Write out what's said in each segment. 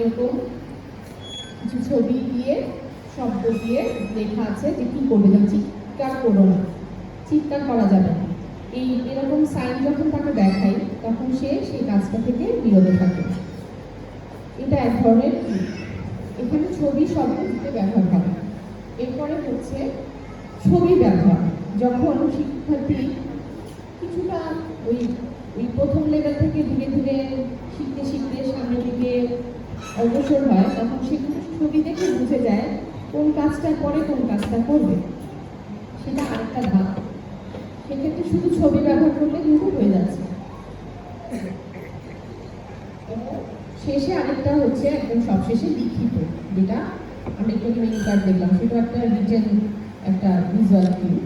এরকম কিছু ছবি দিয়ে শব্দ দিয়ে লেখা আছে যে কি করবে, যেমন চিৎকার করো না, চিৎকার করা যাবে না। এরকম সাইন যখন তাকে দেখাই তখন সে সেই কাজটা থেকে বিরত থাকে। এটা এক ধরনের এখানে ছবি শব্দ দিতে ব্যবহার করে। এরপরে হচ্ছে ছবি ব্যবহার। যখন শিক্ষার্থী কিছুটা ওই ওই প্রথম লেভেল থেকে ধীরে ধীরে শিখতে শিখতে সামনের দিকে অগ্রসর হয়, তখন সে কিন্তু ছবি দেখে বুঝে যায় কোন কাজটা পরে কোন কাজটা করবে। সেটা আরেকটা ধাপ। সেক্ষেত্রে শুধু ছবি ব্যবহার করলে কিন্তু হয়ে যাচ্ছে। শেষে আরেকটা হচ্ছে একদম সবশেষে লিখিত, যেটা আমরা একটু মেনু কার্ড দেখলাম, সেটা একটা রিটেন, একটা ভিজুয়াল কিউ।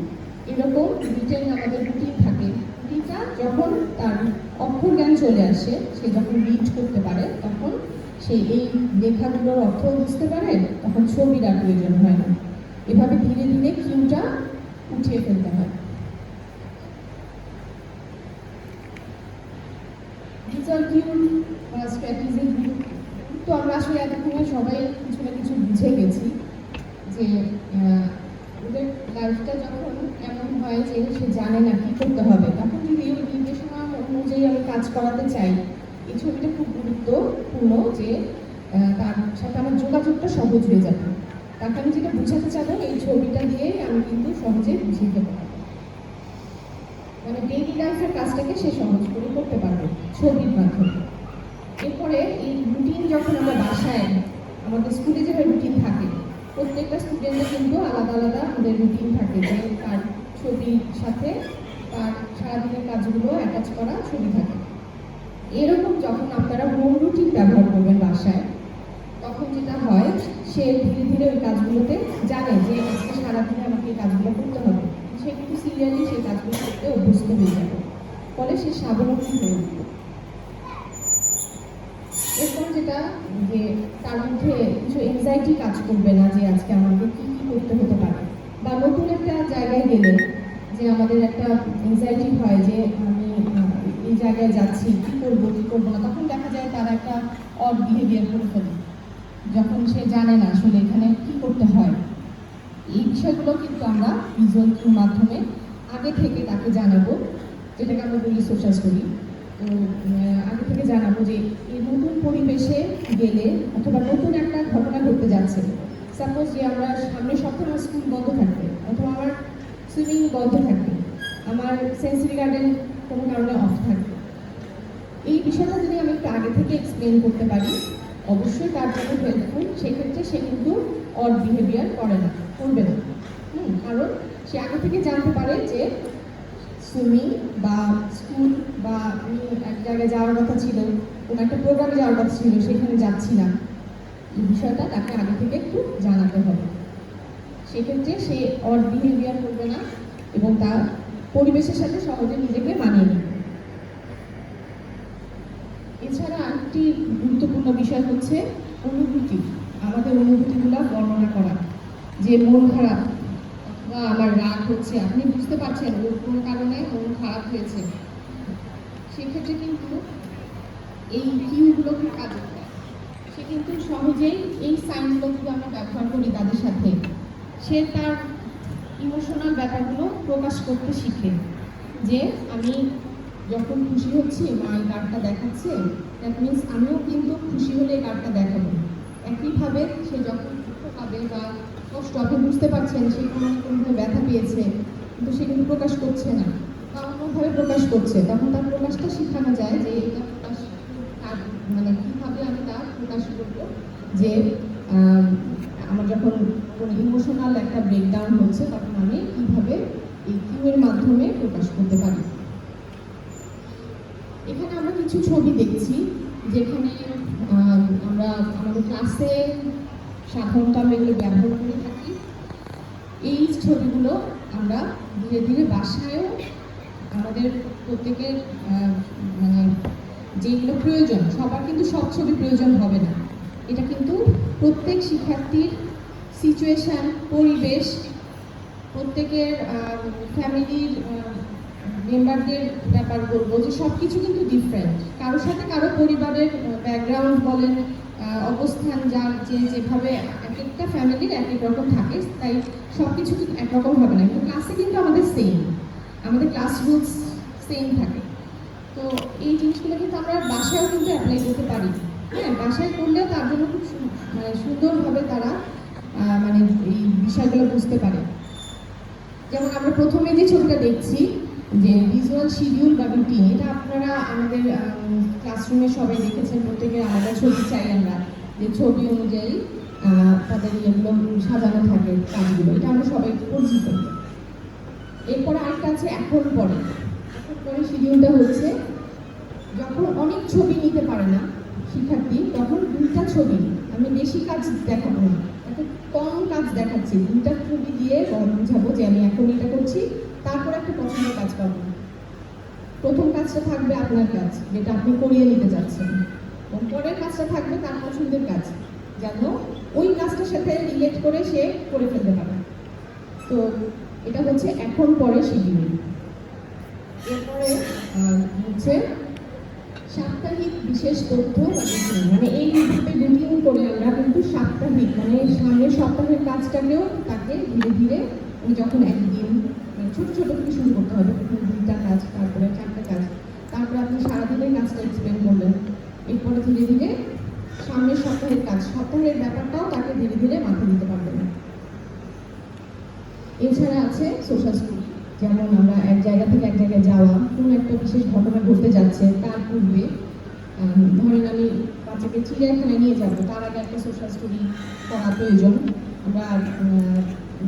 এরকম রিটেন আমাদের রুটিন থাকে। রুটিনটা যখন তার অক্ষর জ্ঞান চলে আসে, সে যখন রিড করতে পারে, তখন সে এই লেখাগুলোর অর্থ বুঝতে পারে, তখন ছবির আর প্রয়োজন হয় না। এভাবে ধীরে ধীরে কিউটা উঠিয়ে ফেলতে হয়। ভিজুয়াল কিউ বা স্ট্র্যাটেজি তো আমরা আসলে এতক্ষণে সবাই কিছু না কিছু বুঝে গেছি যে ওদের লাইফটা যখন এমন হয় যে সে জানে না কি করতে হবে, তখন যদি ওই নির্দেশনা অনুযায়ী আমি কাজ করাতে চাই, এই ছবিটা খুব গুরুত্বপূর্ণ যে তার সাথে আমার যোগাযোগটা সহজ হয়ে যাবে। তাকে আমি যেটা বুঝাতে চাবো এই ছবিটা দিয়েই আমি কিন্তু সহজে বুঝিয়ে দেবো, মানে ডেইলি লাইফের কাজটাকে সে সহজ করে করতে পারবে ছবির মাধ্যমে। এরপরে এই রুটিন যখন আমরা বাসায়, আমাদের স্কুলে যেভাবে রুটিন থাকে, প্রত্যেকটা স্টুডেন্টের কিন্তু আলাদা আলাদা আমাদের রুটিন থাকে, যে তার ছবির সাথে তার সারাদিনের কাজগুলো অ্যাটাচ করা ছবি থাকে। এরকম যখন আপনারা হোম রুটিন ব্যবহার করবেন বাসায়, তখন যেটা হয় সে ধীরে ধীরে ওই কাজগুলোতে জানে যে আজকে সারাদিনে আমাকে এই কাজগুলো করতে হবে। সে কিন্তু সিরিয়ালি সেই কাজগুলো করতে অভ্যস্ত হয়ে যাবে, ফলে সে স্বাবলম্বী হয়ে উঠবে। এরপর যেটা যে তার মধ্যে কিছু এনজাইটি কাজ করবে না, যে আজকে আমাকে কি কি করতে হতে পারে, বা নতুন একটা জায়গায় গেলে যে আমাদের একটা এনজাইটি হয় যে আমি এই জায়গায় যাচ্ছি, কি করবো কি করবো না, তখন দেখা যায় তারা একটা অড বিহেভিয়ার করে ফেলে, যখন সে জানে না আসলে এখানে কি করতে হয়। এই বিষয়গুলো কিন্তু আমরা ভিজুয়াল কিউর মাধ্যমে আগে থেকে তাকে জানাবো, যেটাকে আমরা বলি সোশ্যাল স্টোরি। তো আগে থেকে জানাবো যে এই নতুন পরিবেশে গেলে অথবা নতুন একটা ঘটনা ঘটতে যাচ্ছে, সাপোজ যে আমরা সামনের সপ্তাহে আমার স্কুল বন্ধ থাকবে, অথবা আমার সুইমিং বন্ধ থাকবে, আমার সেন্সরি গার্ডেন কোনো কারণে অফ থাকবে। এই বিষয়টা যদি আমি একটু আগে থেকে এক্সপ্লেন করতে পারি, অবশ্যই তার জন্য হেল্পফুল। সেক্ষেত্রে সে কিন্তু অড বিহেভিয়ার করবে না। কারণ সে আগে থেকে জানতে পারে যে সুইমিং বা স্কুল বা আমি এক জায়গায় যাওয়ার কথা ছিল, কোনো একটা প্রোগ্রামে যাওয়ার কথা ছিল, সেখানে যাচ্ছি না। এই বিষয়টা তাকে আগে থেকে একটু জানাতে হবে। সেক্ষেত্রে সে অড বিহেভিয়ার করবে না এবং তার পরিবেশের সাথে সহজে নিজেকে মানিয়ে নেবে। এছাড়া আরেকটি গুরুত্বপূর্ণ বিষয় হচ্ছে অনুভূতি। আমাদের অনুভূতিগুলো বর্ণনা করা, যে মন খারাপ বা আমার রাগ হচ্ছে, আপনি বুঝতে পারছেন ওর কোনো কারণে মন খারাপ হয়েছে, সেক্ষেত্রে কিন্তু এই কিউগুলো খুব কাজে দেয়। সে কিন্তু সহজেই এই সাইনগুলো যদি আমরা ব্যবহার করি তাদের সাথে, সে তার ইমোশনাল ব্যাপারগুলো প্রকাশ করতে শিখে, যে আমি যখন খুশি হচ্ছি মা এই কার্ডটা দেখাচ্ছে, দ্যাট মিনস আমিও কিন্তু খুশি হলে এই কার্ডটা দেখাবো। একইভাবে সে যখন দুঃখ পাবে বা কষ্ট, আপনি বুঝতে পারছেন সে কোনোভাবে ব্যথা পেয়েছে, কিন্তু সে কিন্তু প্রকাশ করছে না বা অন্যভাবে প্রকাশ করছে, তখন তার প্রকাশটা শেখানো যায় যে এটা প্রকাশ মানে কীভাবে আমি তা প্রকাশ করবো। যে আমার যখন কোনো ইমোশনাল একটা ব্রেকডাউন হচ্ছে, তখন আমি কীভাবে এই কিউয়ের মাধ্যমে প্রকাশ করতে পারি। এখানে আমরা কিছু ছবি দেখছি, যেখানে আমরা আমাদের ক্লাসে সাধারণত আমরা এগুলো ব্যবহার করে থাকি। এই ছবিগুলো আমরা ধীরে ধীরে বাসায়ও আমাদের প্রত্যেকের মানে যেগুলো প্রয়োজন, সবার কিন্তু সব ছবি প্রয়োজন হবে না। এটা কিন্তু প্রত্যেক শিক্ষার্থীর সিচুয়েশান, পরিবেশ, প্রত্যেকের ফ্যামিলির মেম্বারদের ব্যাপার বলবো যে সব কিছু কিন্তু ডিফারেন্ট। কারোর সাথে কারো পরিবারের ব্যাকগ্রাউন্ড বলেন, অবস্থান যার যেভাবে এক একটা ফ্যামিলির এক এক রকম থাকে, তাই সব কিছু কিন্তু একরকম হবে না, কিন্তু ক্লাসে কিন্তু আমাদের সেম, আমাদের ক্লাস রুলস সেম থাকে। তো এই জিনিসগুলো কিন্তু আমরা বাসায়ও কিন্তু অ্যাপ্লাই করতে পারি। হ্যাঁ, বাসায় করলেও তার জন্য খুব মানে সুন্দরভাবে তারা মানে এই বিষয়গুলো বুঝতে পারে। যেমন আমরা প্রথমে যে ছবিটা দেখছি যে ভিজুয়াল শিডিউল বা রুটিন, এটা আপনারা আমাদের ক্লাসরুমে সবাই দেখেছেন, প্রত্যেকের আলাদা ছবি চাই আমরা, যে ছবি অনুযায়ী তাদের এগুলো সাজানো থাকে কাজগুলো, এটা আমরা সবাই পরিচিত। এরপরে আরেকটা আছে এখন পরে। এখন পরে শিডিউলটা হচ্ছে যখন অনেক ছবি নিতে পারে না শিক্ষার্থী, তখন 2টা ছবি, আমি বেশি কাজ দেখাবো না, এত কম কাজ দেখাচ্ছি, 2টা ছবি দিয়ে বুঝাবো যে আমি এখন এটা করছি, তারপর একটা পছন্দের কাজ পাবো। প্রথম কাজটা থাকবে আপনার কাজ, যেটা আপনি করিয়ে নিতে যাচ্ছেন, এবং পরের কাজটা থাকবে তার পছন্দের কাজ, যেন ওই কাজটার সাথে রিলেট করে সে করে ফেলতে পারে। তো এটা হচ্ছে এখন পরে শিডিউল। এরপরে হচ্ছে সাপ্তাহিক বিশেষ তথ্য বা রুটিন, মানে এইভাবে রুটিন করে আমরা কিন্তু সাপ্তাহিক মানে সামনের সপ্তাহের কাজটাকেও তাকে ধীরে ধীরে যখন একদিন মানে ছোটো ছোটো থেকে শুরু করতে হবে, প্রথম 2টা কাজ, তারপরে 4টা কাজ, তারপরে আপনি সারাদিনের কাজটা এক্সপ্লেন করলেন, এরপরে ধীরে ধীরে সামনের সপ্তাহের কাজ, সপ্তাহের ব্যাপারটাও তাকে ধীরে ধীরে মাথায় দিতে পারবেন। এছাড়া আছে সোশ্যাল স্টুডি, যেমন আমরা এক জায়গা থেকে এক জায়গায় যাওয়া, কোনো একটা বিশেষ ঘটনা ঘটতে যাচ্ছে তার পূর্বে, ধরেন আমি বাচ্চাকে চিড়িয়াখানায় নিয়ে যাবো, তার আগে একটা সোশ্যাল স্টুডি করা প্রয়োজন। আমরা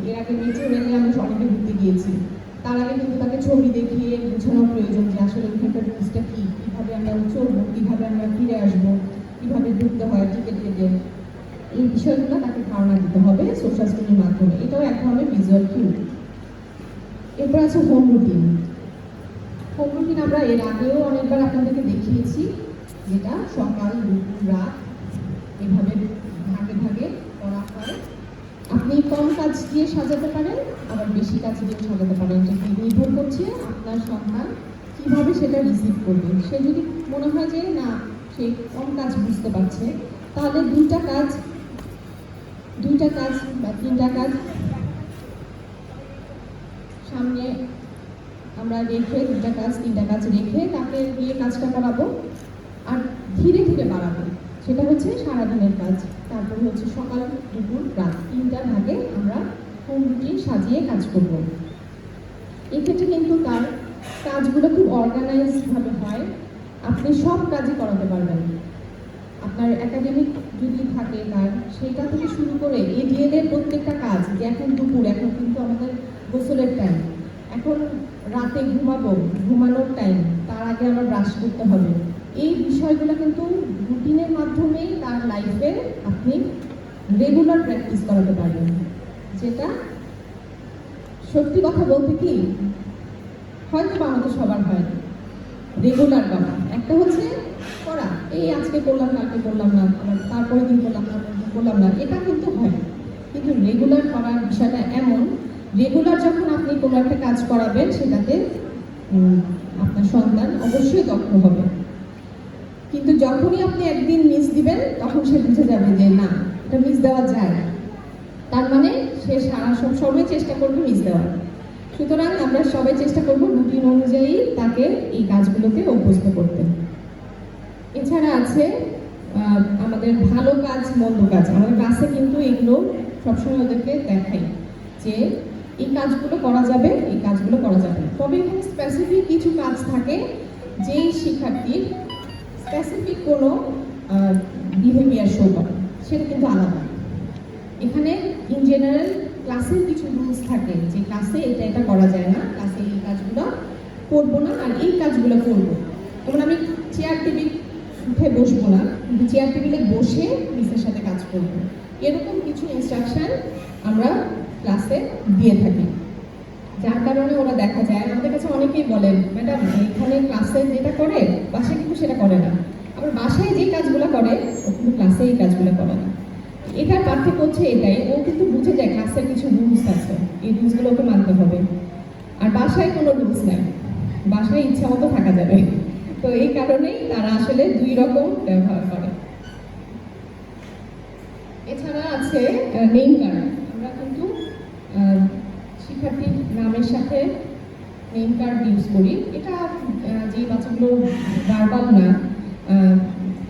এর আগে মেট্রো রেলে আমরা অনেকে ঘুরতে গিয়েছি, তার আগে কিন্তু তাকে ছবি দেখিয়ে বোঝানো প্রয়োজন যে আসলে ওখানকার রুলসটা কী, কীভাবে আমরা চলবো, কীভাবে আমরা ফিরে আসবো, কীভাবে ঢুকতে হয় টিকিট কেটে, এই বিষয়গুলো তাকে ধারণা দিতে হবে সোশ্যাল স্টুডির মাধ্যমে। এটাও এক ধরনের ভিজুয়াল কিউ। এরপর আছে হোম রুটিন। হোম রুটিন আমরা এর আগেও অনেকবার আপনাদেরকে দেখিয়েছি, যেটা সকাল দুপুর রাত এভাবে ভাগে ভাগে করা হয়। আপনি কম কাজ দিয়ে সাজাতে পারেন, আবার বেশি কাজ দিয়ে সাজাতে পারেন, যেটি নির্ভর করছে আপনার সন্তান কীভাবে সেটা রিসিভ করবে। সে যদি মনে হয় যে না সে কম কাজ বুঝতে পারছে, তাহলে 2টা কাজ বা 3টা কাজ সামনে আমরা রেখে, 2টা কাজ 3টা কাজ রেখে তাকে দিয়ে কাজটা করাবো, আর ধীরে ধীরে বাড়াবো। সেটা হচ্ছে সারাদিনের কাজ, তারপর হচ্ছে সকাল দুপুর রাত 3টা ভাগে আমরা হোম রুটিন সাজিয়ে কাজ করব। এক্ষেত্রে কিন্তু তার কাজগুলো খুব অর্গানাইজডভাবে হয়, আপনি সব কাজই করাতে পারবেন। আপনার একাডেমিক যদি থাকে তার, সেটা থেকে শুরু করে এডিএলের প্রত্যেকটা কাজ, যে এখন দুপুর, এখন কিন্তু আমাদের গোসলের টাইম, এখন রাতে ঘুমানোর টাইম, তার আগে আমার ব্রাশ করতে হবে, এই বিষয়গুলো কিন্তু রুটিনের মাধ্যমেই তার লাইফে আপনি রেগুলার প্র্যাকটিস করাতে পারবেন। যেটা সত্যি কথা বলতে কি হয়তো আমাদের সবার হয় না রেগুলার করা। একটা হচ্ছে করা, এই আজকে করলাম কালকে করলাম না, তারপরে দিন করলাম না, এটা কিন্তু হয়। কিন্তু রেগুলার করার বিষয়টা এমন, রেগুলার যখন আপনি কোনো একটা কাজ করাবেন, সেটাতে আপনার সন্তান অবশ্যই দক্ষ হবে। কিন্তু যখনই আপনি একদিন মিস দিবেন, তখন সে বুঝে যাবে যে না, এটা মিস দেওয়া যায়, তার মানে সে সব সময় চেষ্টা করবে মিস দেওয়ার। সুতরাং আমরা সবাই চেষ্টা করব রুটিন অনুযায়ী তাকে এই কাজগুলোকে অভ্যস্ত করতে। এছাড়া আছে আমাদের ভালো কাজ মন্দ কাজ। আমাদের ক্লাসে কিন্তু এগুলো সবসময় ওদেরকে দেখাই যে এই কাজগুলো করা যাবে, এই কাজগুলো করা যাবে না। তবে এখানে স্পেসিফিক কিছু কাজ থাকে যেই শিক্ষার্থীর স্পেসিফিক কোনো বিহেভিয়ার শো করে, সেটা কিন্তু আলাদা। এখানে ইন জেনারেল ক্লাসের কিছু রুলস থাকে যে ক্লাসে এটা করা যায় না, ক্লাসে এই কাজগুলো করবো না, আর এই কাজগুলো করবো। যেমন আমি চেয়ার টেবিল উঠে বসবো না, কিন্তু চেয়ার টেবিলে বসে মিসের সাথে কাজ করবো, এরকম কিছু ইনস্ট্রাকশন আমরা ক্লাসে দিয়ে থাকি। যার কারণে ওরা দেখা যায়, আমাদের কাছে অনেকেই বলেন ম্যাডাম এখানে ক্লাসে যেটা করে বাসায় কিন্তু সেটা করে না, আবার বাসায় যে কাজগুলো করে ও কিন্তু ক্লাসে এই কাজগুলো করে না। এটার পার্থক্য হচ্ছে এটাই, ও কিন্তু বুঝে যায় ক্লাসের কিছু রুলস আছে, এই রুলসগুলো ওকে মানতে হবে। আর বাসায় কোনো রুলস নাই, বাসায় ইচ্ছা মতো থাকা যাবে। তো এই কারণেই তারা আসলে 2 রকম ব্যবহার করে। এছাড়া আছে নেম কার্ড। আমরা কিন্তু শিক্ষার্থীর নামের সাথে নেম কার্ড ইউজ করি। এটা যে বাচ্চাগুলো ভার্বাল না,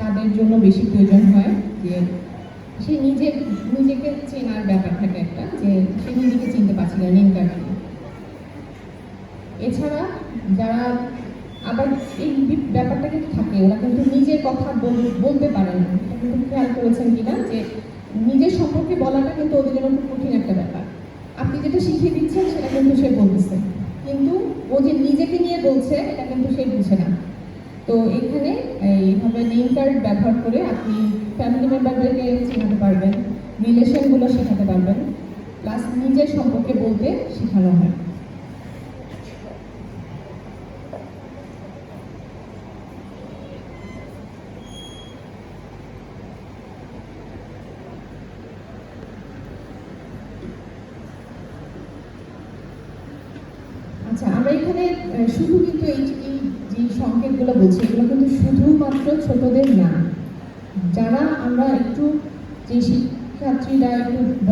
তাদের জন্য বেশি প্রয়োজন হয় যে সে নিজেকে চেনার ব্যাপার থাকে একটা, যে সে নিজেকে চিনতে পারছে না নেম কার্ড। এছাড়া যারা আবার এই ব্যাপারটা কিন্তু থাকে, ওরা কিন্তু নিজের কথা বলতে পারে না। এটা কিন্তু খেয়াল করেছেন কিনা যে নিজের সম্পর্কে বলাটা কিন্তু ওদের জন্য খুব কঠিন একটা ব্যাপার। আপনি যেটা শিখিয়ে দিচ্ছেন সেটা কিন্তু সে বলতেছে, কিন্তু ও যে নিজেকে নিয়ে বলছে এটা কিন্তু সে বুঝে না। তো এখানে এইভাবে নেম কার্ড ব্যবহার করে আপনি ফ্যামিলি মেম্বারদেরকে শেখাতে পারবেন, রিলেশনগুলো শেখাতে পারবেন, প্লাস নিজের সম্পর্কে বলতে শেখানো হয়। আচ্ছা, আমরা এখানে শুধু কিন্তু এই যে সংকেতগুলো বলছি, এগুলো কিন্তু শুধুমাত্র ছোটদের না, যারা আমরা একটু যে শিক্ষার্থীরা একটু